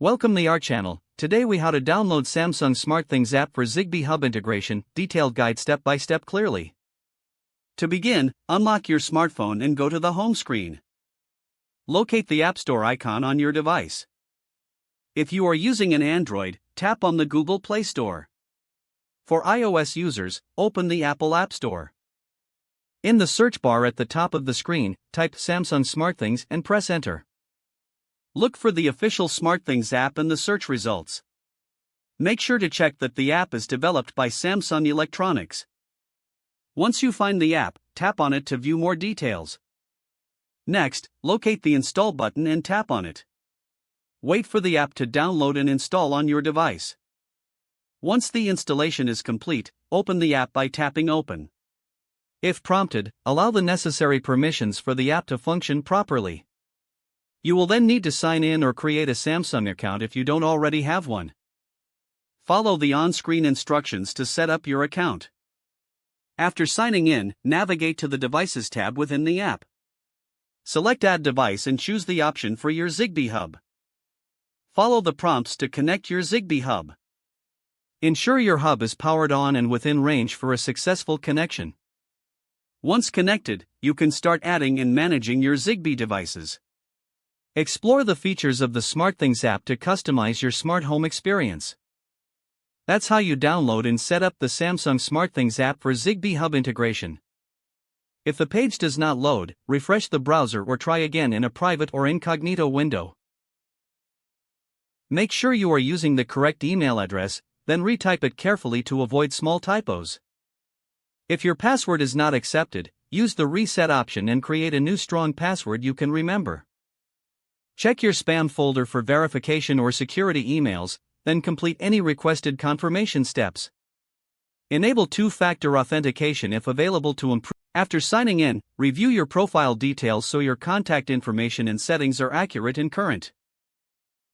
Welcome to our channel. Today we how to download Samsung SmartThings app for Zigbee hub integration, detailed guide step by step clearly. To begin, unlock your smartphone and go to the home screen. Locate the App Store icon on your device. If you are using an Android, tap on the Google Play Store. For iOS users, open the Apple App Store. In the search bar at the top of the screen, type Samsung SmartThings and press enter. Look for the official SmartThings app in the search results. Make sure to check that the app is developed by Samsung Electronics. Once you find the app, tap on it to view more details. Next, locate the Install button and tap on it. Wait for the app to download and install on your device. Once the installation is complete, open the app by tapping Open. If prompted, allow the necessary permissions for the app to function properly. You will then need to sign in or create a Samsung account if you don't already have one. Follow the on-screen instructions to set up your account. After signing in, navigate to the Devices tab within the app. Select Add Device and choose the option for your Zigbee hub. Follow the prompts to connect your Zigbee hub. Ensure your hub is powered on and within range for a successful connection. Once connected, you can start adding and managing your Zigbee devices. Explore the features of the SmartThings app to customize your smart home experience. That's how you download and set up the Samsung SmartThings app for Zigbee hub integration. If the page does not load, refresh the browser or try again in a private or incognito window. Make sure you are using the correct email address, then retype it carefully to avoid small typos. If your password is not accepted, use the reset option and create a new strong password you can remember. Check your spam folder for verification or security emails, then complete any requested confirmation steps. Enable two-factor authentication if available to improve. After signing in, review your profile details so your contact information and settings are accurate and current.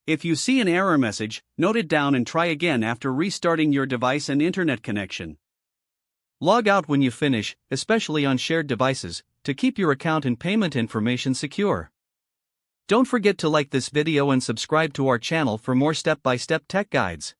If you see an error message, note it down and try again after restarting your device and internet connection. Log out when you finish, especially on shared devices, to keep your account and payment information secure. Don't forget to like this video and subscribe to our channel for more step-by-step tech guides.